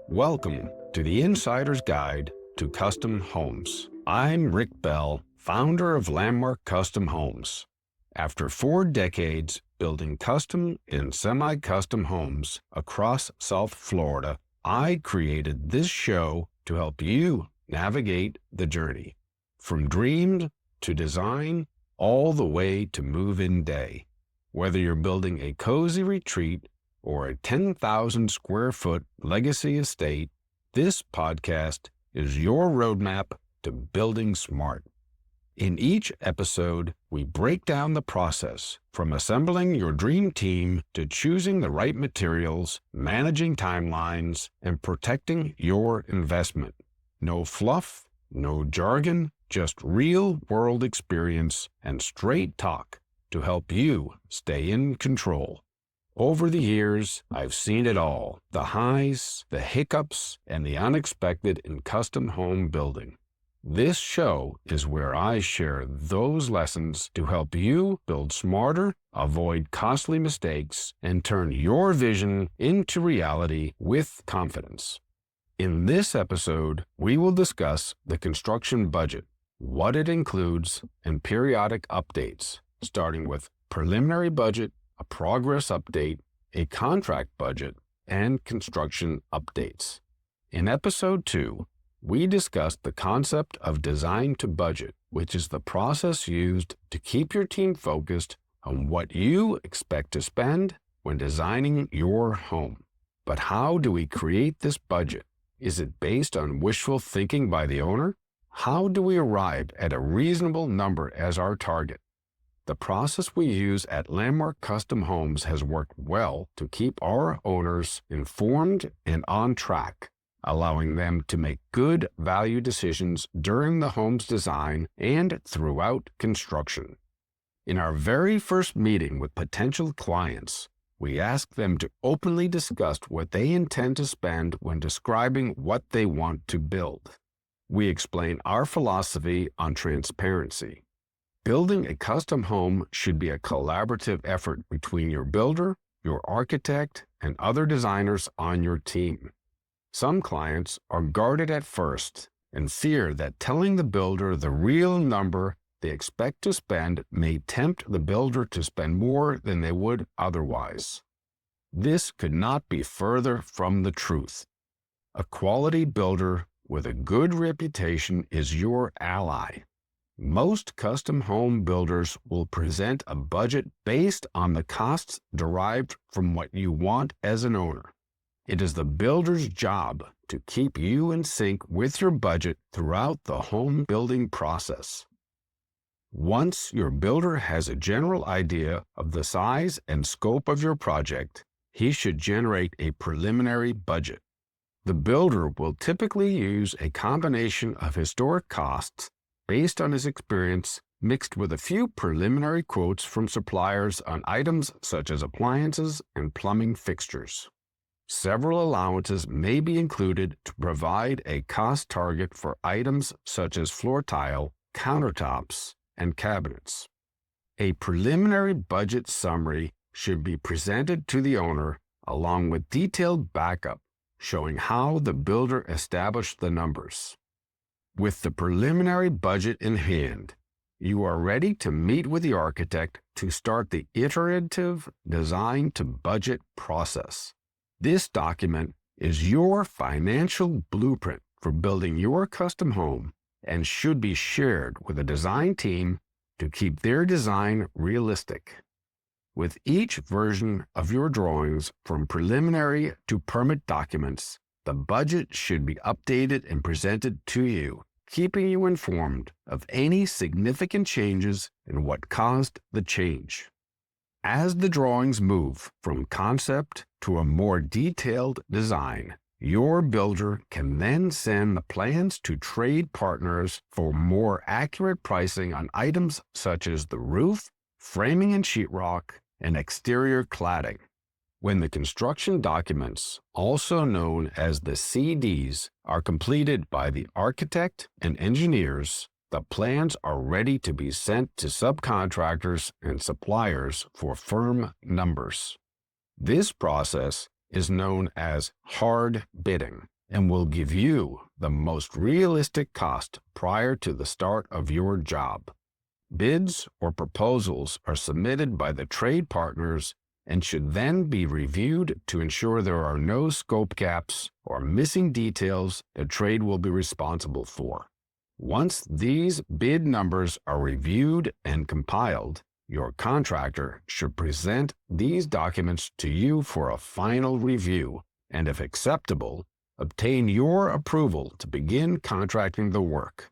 Welcome to the Insider's Guide to Custom Homes. I'm Rick Bell, founder of Landmark Custom Homes. After 4 decades building custom and semi-custom homes across South Florida, I created this show to help you navigate the journey. From dream to design, all the way to move-in day. Whether you're building a cozy retreat or a 10,000 square foot legacy estate, this podcast is your roadmap to building smart. In each episode, we break down the process from assembling your dream team to choosing the right materials, managing timelines, and protecting your investment. No fluff, no jargon, just real-world experience and straight talk to help you stay in control. Over the years, I've seen it all, the highs, the hiccups, and the unexpected in custom home building. This show is where I share those lessons to help you build smarter, avoid costly mistakes, and turn your vision into reality with confidence. In this episode, we will discuss the construction budget, what it includes, and periodic updates, starting with preliminary budget, a progress update, a contract budget, and construction updates. In Episode 2, we discussed the concept of design to budget, which is the process used to keep your team focused on what you expect to spend when designing your home. But how do we create this budget? Is it based on wishful thinking by the owner? How do we arrive at a reasonable number as our target? The process we use at Landmark Custom Homes has worked well to keep our owners informed and on track, allowing them to make good value decisions during the home's design and throughout construction. In our very first meeting with potential clients, we ask them to openly discuss what they intend to spend when describing what they want to build. We explain our philosophy on transparency. Building a custom home should be a collaborative effort between your builder, your architect, and other designers on your team. Some clients are guarded at first and fear that telling the builder the real number they expect to spend may tempt the builder to spend more than they would otherwise. This could not be further from the truth. A quality builder with a good reputation is your ally. Most custom home builders will present a budget based on the costs derived from what you want as an owner. It is the builder's job to keep you in sync with your budget throughout the home building process. Once your builder has a general idea of the size and scope of your project, he should generate a preliminary budget. The builder will typically use a combination of historic costs based on his experience, mixed with a few preliminary quotes from suppliers on items such as appliances and plumbing fixtures. Several allowances may be included to provide a cost target for items such as floor tile, countertops, and cabinets. A preliminary budget summary should be presented to the owner along with detailed backup showing how the builder established the numbers. With the preliminary budget in hand, you are ready to meet with the architect to start the iterative design to budget process. This document is your financial blueprint for building your custom home and should be shared with a design team to keep their design realistic. With each version of your drawings, from preliminary to permit documents, the budget should be updated and presented to you, keeping you informed of any significant changes and what caused the change. As the drawings move from concept to a more detailed design, your builder can then send the plans to trade partners for more accurate pricing on items such as the roof, framing and sheetrock, and exterior cladding. When the construction documents, also known as the CDs, are completed by the architect and engineers, the plans are ready to be sent to subcontractors and suppliers for firm numbers. This process is known as hard bidding. and will give you the most realistic cost prior to the start of your job. Bids or proposals are submitted by the trade partners and should then be reviewed to ensure there are no scope gaps or missing details the trade will be responsible for. Once these bid numbers are reviewed and compiled, your contractor should present these documents to you for a final review, and if acceptable, obtain your approval to begin contracting the work.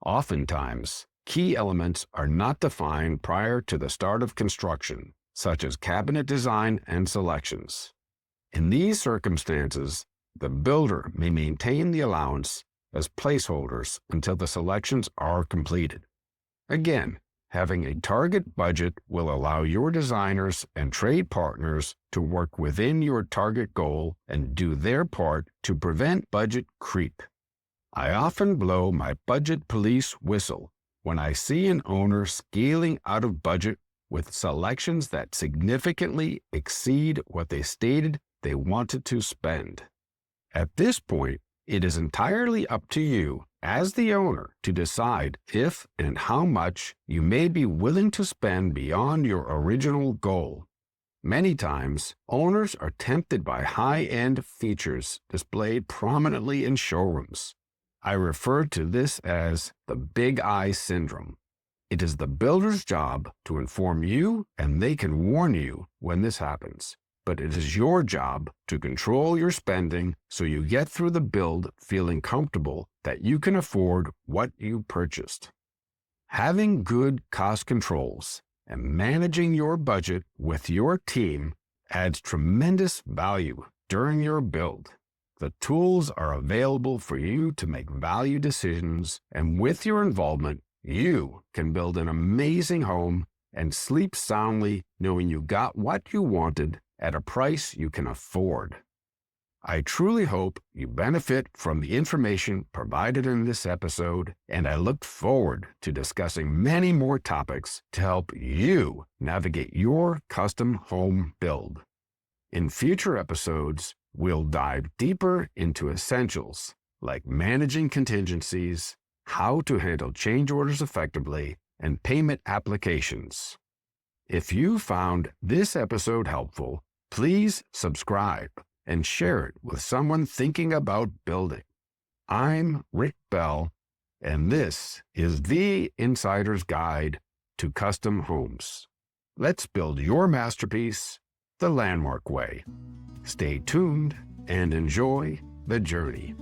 Oftentimes, key elements are not defined prior to the start of construction, such as cabinet design and selections. In these circumstances, the builder may maintain the allowance as placeholders until the selections are completed. Again, having a target budget will allow your designers and trade partners to work within your target goal and do their part to prevent budget creep. I often blow my budget police whistle when I see an owner scaling out of budget with selections that significantly exceed what they stated they wanted to spend. At this point, it is entirely up to you as the owner to decide if and how much you may be willing to spend beyond your original goal. Many times, owners are tempted by high-end features displayed prominently in showrooms. I refer to this as the big eye syndrome. It is the builder's job to inform you, and they can warn you when this happens. But it is your job to control your spending so you get through the build feeling comfortable that you can afford what you purchased. Having good cost controls and managing your budget with your team adds tremendous value during your build. The tools are available for you to make value decisions, and with your involvement, you can build an amazing home and sleep soundly knowing you got what you wanted at a price you can afford. I truly hope you benefit from the information provided in this episode, and I look forward to discussing many more topics to help you navigate your custom home build. In future episodes, we'll dive deeper into essentials like managing contingencies, how to handle change orders effectively, and payment applications. If you found this episode helpful, please subscribe and share it with someone thinking about building. I'm Rick Bell, and this is the Insider's Guide to Custom Homes. Let's build your masterpiece the Landmark way. Stay tuned and enjoy the journey.